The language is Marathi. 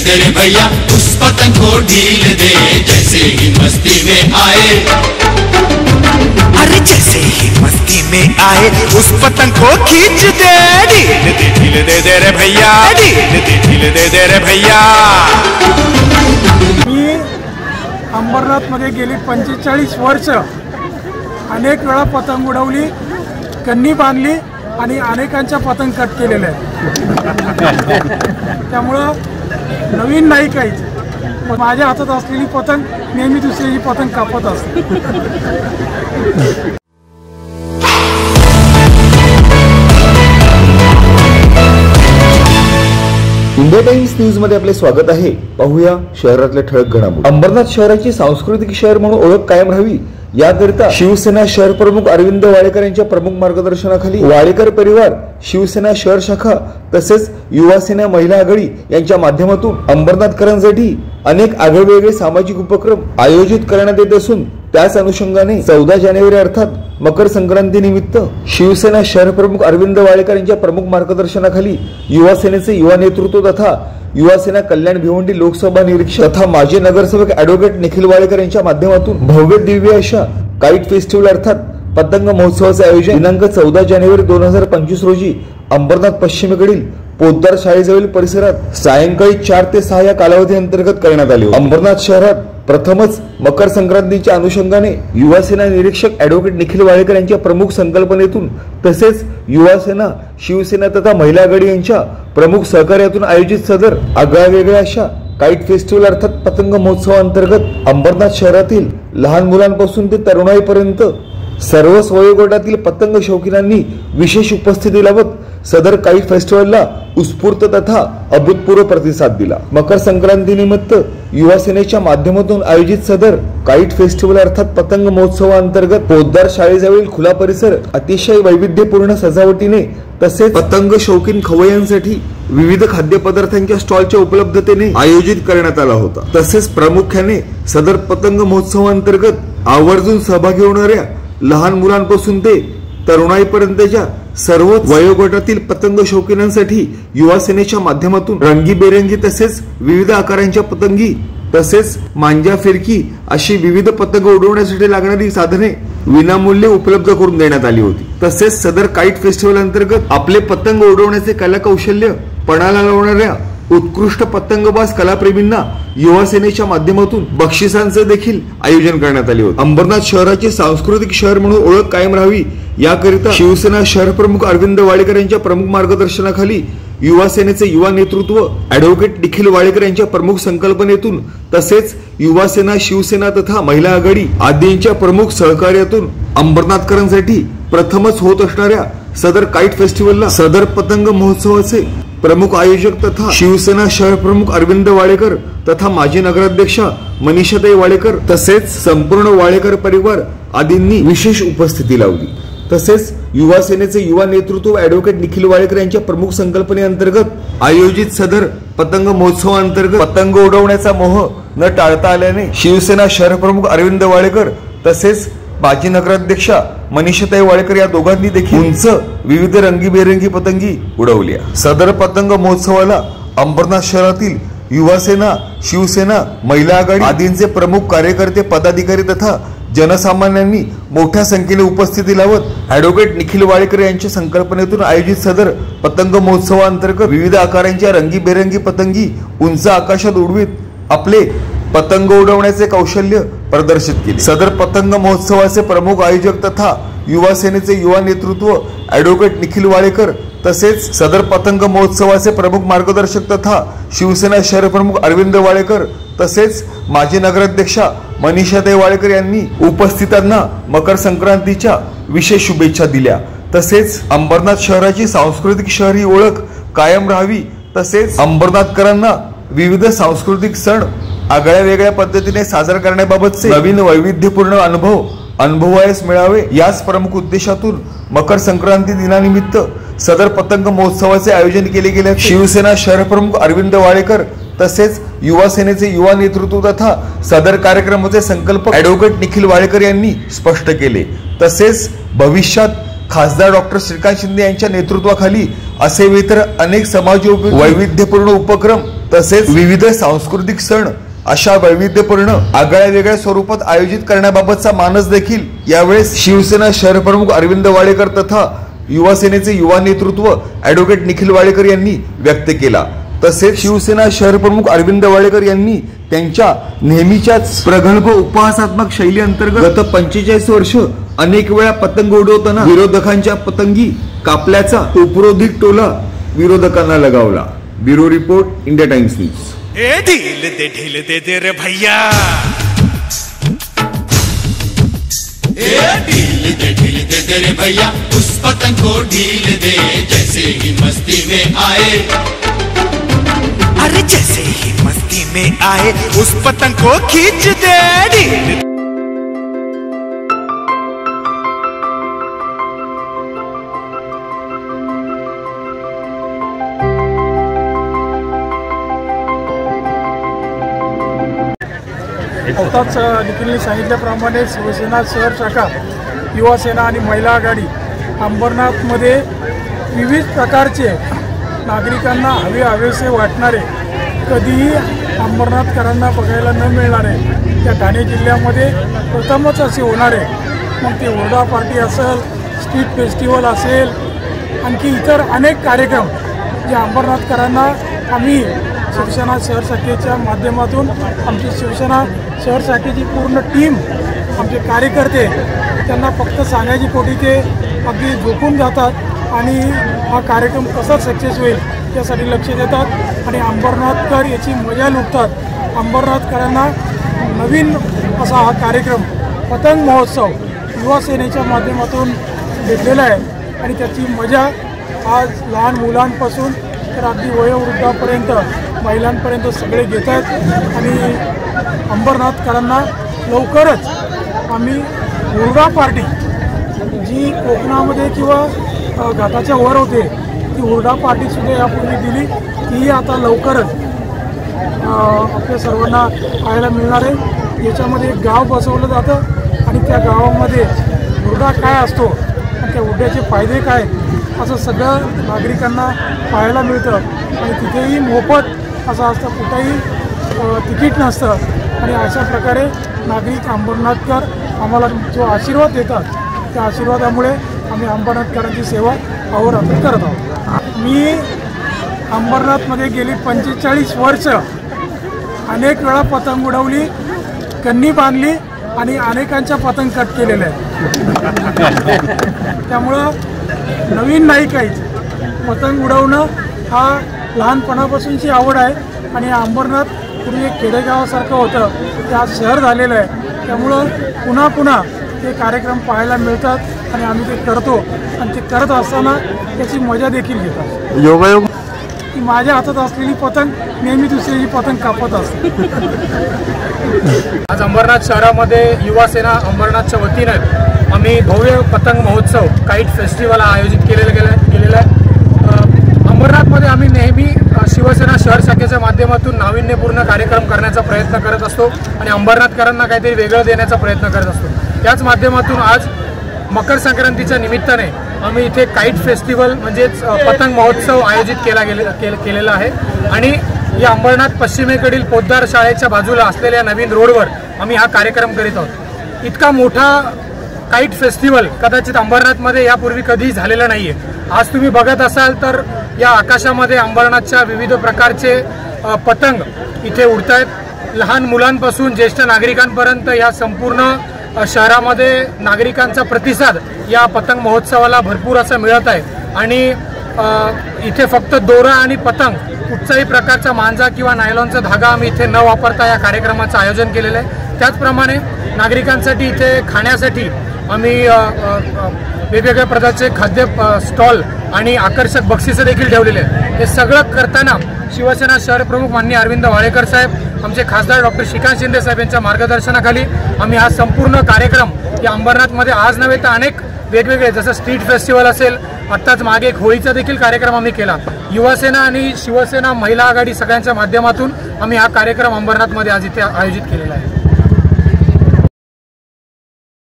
दे रे भैया, उस पतंग को ढील दे, जैसे ही मस्ती में आए। अरे जैसे ही मस्ती में आए, उस पतंग को खींच दे, ढील दे रे भैया, ढील दे रे भैया। मी अंबरनाथमध्ये गेली 45 वर्ष अनेक वेळा पतंग उडवली, कन्नी बांधली आणि अनेकांच्या पतंग कट केलेल्या आहेत। त्यामुळं नवीन नाही काहीच, माझ्या हातात असलेली पतंग नेहमी दुसऱ्याची पतंग कापत असते। इंडिया टाइम्स न्यूज मध्ये आपले स्वागत आहे। पाहूया शहरातल्या ठळक घडामोडी। अंबरनाथ शहराची सांस्कृतिक शहर म्हणून ओळख कायम राहावी याकरिता शिवसेना शहर प्रमुख अरविंद वाडेकर यांच्या प्रमुख मार्गदर्शनाखाली वाडेकर परिवार, शिवसेना शहर शाखा तसेच युवा सेना महिला आघाडी यांच्या माध्यमातून अंबरनाथकरांसाठी अनेक आगळेवेगळे सामाजिक उपक्रम आयोजित करण्यात येत असून त्याच अनुषंगाने 14 जानेवारी अर्थात मकर संक्रांती निमित्त शिवसेना शहर प्रमुख अरविंद वाडेकर यांच्या प्रमुख मार्गदर्शनाखाली युवा सेनेचे युवा नेतृत्व तथा युवा सेना कल्याण भिवंडी लोकसभा निरीक्षक तथा माजी नगरसेवक ॲडव्होकेट निखिल वाडेकर यांच्या माध्यमातून भव्य दिव्य अशा काईट फेस्टिवल अर्थात पतंग महोत्सवाचे आयोजन दिनांक 14 जानेवारी 2025 रोजी अंबरनाथ पश्चिमेकडील पोद्दार शाळेजवळील परिसरात सायंकाळी 4 ते 6 या कालावधी अंतर्गत करण्यात आले। अंबरनाथ शहरात प्रथमच मकर संक्रांतीच्या अनुषंगाने युवा सेना निरीक्षक ॲडव्होकेट निखिल वाडेकर यांच्या प्रमुख संकल्पनेतून तसेच युवा सेना, शिवसेना तथा महिला आघाडी यांच्या प्रमुख सहकार्यातून आयोजित सदर आगळ्यावेगळ्या अशा काईट फेस्टिवल अर्थात पतंग महोत्सवाअंतर्गत अंबरनाथ शहरातील लहान मुलांपासून ते तरुणाईपर्यंत सर्वच वयोगटातील पतंग शौकीनांनी विशेष उपस्थिती लावत सदर काईट फेस्टिवलला उत्स्फूर्त तथा अभूतपूर्व प्रतिसाद दिला। मकर संक्रांती निमित्त युवा सेनेच्या माध्यमातून आयोजित सदर काईट फेस्टिवल अर्थात पतंग महोत्सवाअंतर्गत पोद्दार शाळेजवळील खुला परिसर अतिशय वैविध्यपूर्ण सजावटीने तसेच पतंग शौकीन खवय्यांसाठी विविध खाद्यपदार्थांच्या स्टॉलच्या उपलब्धतेने आयोजित करण्यात आला होता। तसेच प्रामुख्याने सदर पतंग महोत्सवाअंतर्गत आवर्जून सहभागी होणाऱ्या लहान मुलांपासून ते तरुणाईपर्यंतच्या सर्व वयोगटातील पतंग शौकीनांसाठी युवा सेनेच्या माध्यमातून रंगीबेरंगी तसेच विविध आकारांच्या पतंगी तसेच मांजा फिरकी अशी विविध पतंग उडवण्यासाठी लागणारी साधने विनामूल्य उपलब्ध करून देण्यात आली होती। तसेच सदर काईट फेस्टिवल अंतर्गत आपले पतंग उडवण्याचे कलाकौशल्य पणाला लावणाऱ्या उत्कृष्ट पतंगबाज कलाप्रेमींना युवा सेनेच्या माध्यमातून बक्षिसांचे देखील आयोजन करण्यात आले होते। अंबरनाथ शहराचे सांस्कृतिक शहर म्हणून ओळख कायम राहावी याकरिता शिवसेना शहर प्रमुख अरविंद वाडेकर यांच्या प्रमुख मार्गदर्शनाखाली युवा सेनेचे युवा नेतृत्व ॲडव्होकेट निखिल वाडेकर यांच्या प्रमुख संकल्पनेतून तसेच युवा सेना, शिवसेना तथा महिला आघाडी आदींच्या प्रमुख सहकार्यातून अंबरनाथकरांसाठी प्रथमच होत असणाऱ्या सदर काईट फेस्टिवलला सदर पतंग महोत्सवाचे प्रमुख आयोजक तथा शिवसेना शहर प्रमुख अरविंद वाडेकर तथा माजी नगराध्यक्षा मनीषाताई वाडेकर तसेच संपूर्ण वाडेकर परिवार आदींनी विशेष उपस्थिती लावली। तसेच युवा सेनेचे युवा नेतृत्व ॲडव्होकेट निखिल वाडेकर यांच्या प्रमुख संकल्पनेअंतर्गत आयोजित सदर पतंग महोत्सवाअंतर्गत पतंग उडवण्याचा मोह न टाळता आल्याने शिवसेना शहर प्रमुख अरविंद वाडेकर तसेच माजी नगराध्यक्षा मनीषाताई वाडेकर या दोघांनी देखील उंच विविध रंगीबेरंगी पतंगी उडवल्या। सदर पतंग महोत्सवाला अंबरनाथ शहरातील युवा सेना, शिवसेना, महिला आघाडी आदींचे प्रमुख कार्यकर्ते, पदाधिकारी तथा जनसामान्यांनी मोठ्या संख्येने उपस्थिती लावत ॲडव्होकेट निखिल वाडेकर यांच्या संकल्पनेतून आयोजित सदर पतंग महोत्सवाअंतर्गत विविध आकारांच्या रंगीबेरंगी पतंगी उंच आकाशात उडवीत आपले पतंग उडवण्याचे कौशल्य प्रदर्शित केले। सदर पतंग महोत्सवाचे प्रमुख आयोजक तथा युवा सेनेचे युवा नेतृत्व ॲडव्होकेट निखिल वाडेकर तसेच सदर पतंग महोत्सवाचे प्रमुख मार्गदर्शक तथा शिवसेना शहर प्रमुख अरविंद वाडेकर तसेच माजी नगराध्यक्षा मनीषाताई वाडेकर यांनी उपस्थितांना मकर संक्रांतीच्या विशेष शुभेच्छा दिल्या। तसेच अंबरनाथ शहराची सांस्कृतिक शहर ही ओळख कायम राहावी तसेच अंबरनाथकरांना विविध सांस्कृतिक सण आगळ्या वेगळ्या पद्धतीने साजरा करण्याबाबतचे नवीन वैविध्यपूर्ण अनुभवायस मिळावे याच प्रमुख उद्देशातून मकर संक्रांती दिनानिमित्त सदर पतंग महोत्सवाचे आयोजन केले गेले। शिवसेना शहर प्रमुख अरविंद वाडेकर तसेच युवा सेनेचे युवा नेतृत्व तथा सदर कार्यक्रमाचे संकल्पक ॲडव्होकेट निखिल वाडेकर यांनी स्पष्ट केले। तसेच भविष्यात खासदार डॉक्टर श्रीकांत शिंदे यांच्या नेतृत्वाखाली असे इतर अनेक समाजोपयोगी वैविध्यपूर्ण उपक्रम तसेच विविध सांस्कृतिक सण अशा वैविध्यपूर्ण आगळ्या वेगळ्या स्वरूपात आयोजित करण्याबाबतचा मानस देखील यावेळेस शिवसेना शहर प्रमुख अरविंद वाडेकर तथा युवा सेनेचे युवा नेतृत्व ॲडव्होकेट निखिल वाडेकर यांनी व्यक्त केला। तसेच शिवसेना शहर प्रमुख अरविंद वाडेकर यांनी त्यांच्या नेहमीच्याच प्रगल्भ उपहासात्मक शैली अंतर्गत गत 45 वर्ष अनेक वेळा पतंग उडवताना विरोधकांच्या पतंगी कापल्याचा उपरोधिक टोला विरोधकांना लगावला। Bureau report, India times news. ढील दे रे भैया, ढील दे रे भैया, उस पतंग को ढील दे जैसे ही मस्ती में आए। अरे जैसे ही मस्ती में आए उस पतंग को खींच दे। आताच निखिलने सांगितल्याप्रमाणे शिवसेना शहर शाखा, युवा सेना आणि महिला आघाडी अंबरनाथमध्ये विविध प्रकारचे नागरिकांना हवेसे वाटणारे, कधीही अंबरनाथकरांना बघायला न मिळणारे, त्या ठाणे जिल्ह्यामध्ये प्रथमच असे होणारे, मग ते ओरडा पार्टी असेल, स्ट्रीट फेस्टिवल असेल, आणखी इतर अनेक कार्यक्रम जे अंबरनाथकरांना आम्ही शिवसेना शहर शाखेच्या माध्यमातून आमची शिवसेना शहर शाखेची पूर्ण टीम, आमचे कार्यकर्ते त्यांना फक्त सांगायची पोटी ते अगदी झोपून जातात आणि हा कार्यक्रम कसा सक्सेस होईल यासाठी लक्ष देतात आणि अंबरनाथकर याची मजा लुटतात। अंबरनाथकरांना नवीन असा हा कार्यक्रम पतंग महोत्सव युवा सेनेच्या माध्यमातून घेतलेला आहे आणि त्याची मजा आज लहान मुलांपासून तर अगदी वयोवृद्धापर्यंत महिलांपर्यंत सगळे घेत आहेत आणि अंबरनाथकरांना लवकरच आम्ही हुरडा पार्टी जी कोकणामध्ये किंवा घाटाच्या वर होते ती हुरडा पार्टीसुद्धा यापूर्वी दिली, ती आता लवकरच आपल्या सर्वांना पाहायला मिळणार आहे। याच्यामध्ये एक गाव बसवलं जातं आणि त्या गावामध्ये हुरडा काय असतो आणि त्या हुरड्याचे फायदे काय असं सगळं नागरिकांना पाहायला मिळतं आणि तिथेही मोफत असं असतं, कुठेही तिकीट नसतं आणि अशा प्रकारे नागरिक अंबरनाथकर आम्हाला जो आशीर्वाद देतात त्या आशीर्वादामुळे आम्ही अंबरनाथकरांची सेवा अहोरात्र करत आहोत। मी अंबरनाथमध्ये गेली 45 वर्ष अनेक वेळा पतंग उडवली, कन्नी बांधली आणि अनेकांच्या पतंग कट केलेल्या आहेत। त्यामुळं नवीन नाही काहीच, पतंग उडवणं हा लहानपणापासूनची आवड आहे आणि अंबरनाथ पूर्वी एक खेडेगावासारखं होतं ते आज शहर झालेलं आहे। त्यामुळं पुन्हा पुन्हा ते कार्यक्रम पाहायला मिळतात आणि आम्ही ते करतो आणि ते करत असताना त्याची मजा देखील घेतात। योगायोग की माझ्या हातात असलेली पतंग नेहमी दुसऱ्याची पतंग कापत असते। आज अंबरनाथ शहरामध्ये युवा सेना अंबरनाथच्या वतीनं आम्ही भव्य पतंग महोत्सव काईट फेस्टिवल आयोजित केलेला आहे। अंबरनाथमध्ये आम्ही नेहमी शिवसेना शहर शाखेच्या माध्यमातून नाविन्यपूर्ण कार्यक्रम करण्याचा प्रयत्न करत असतो आणि अंबरनाथकरांना काहीतरी वेगळं देण्याचा प्रयत्न करत असतो। त्याच माध्यमातून आज मकर संक्रांतीच्या निमित्ताने आम्ही इथे काईट फेस्टिवल म्हणजेच पतंग महोत्सव आयोजित केलेला आहे आणि या अंबरनाथ पश्चिमेकडील पोद्दार शाळेच्या बाजूला असलेल्या नवीन रोडवर आम्ही हा कार्यक्रम करीत आहोत। इतका मोठा काईट फेस्टिवल कदाचित अंबरनाथमध्ये यापूर्वी कधीही झालेला नाहीये। आज तुम्ही बघत असाल तर या आकाशामध्ये अंबरनाथच्या विविध प्रकारचे पतंग इथे उडतायत। लहान मुलांपासून ज्येष्ठ नागरिकांपर्यंत या संपूर्ण शहरामध्ये नागरिकांचा प्रतिसाद या पतंग महोत्सवाला भरपूर असा मिळत आहे आणि इथे फक्त दोरा आणि पतंग, कुठच्याही प्रकारचा मांजा किंवा नायलॉनचा धागा आम्ही इथे न वापरता या कार्यक्रमाचं आयोजन केलेलं आहे। त्याचप्रमाणे नागरिकांसाठी इथे खाण्यासाठी आम्ही वेगवेगळ्या प्रकारचे खाद्य स्टॉल आणि आकर्षक बक्षिसं देखील ठेवलेले आहेत। हे सगळं करताना शिवसेना शहर प्रमुख माननीय अरविंद वाडेकर साहेब, आमचे खासदार डॉक्टर श्रीकांत शिंदे साहेब यांच्या मार्गदर्शनाखाली आम्ही हा संपूर्ण कार्यक्रम या अंबरनाथमध्ये आज नव्हे तर अनेक वेगवेगळे, जसं स्ट्रीट फेस्टिवल असेल, आत्ताच मागे एक होळीचा देखील कार्यक्रम आम्ही केला। युवासेना आणि शिवसेना महिला आघाडी सगळ्यांच्या माध्यमातून आम्ही हा कार्यक्रम अंबरनाथमध्ये आज इथे आयोजित केलेला आहे।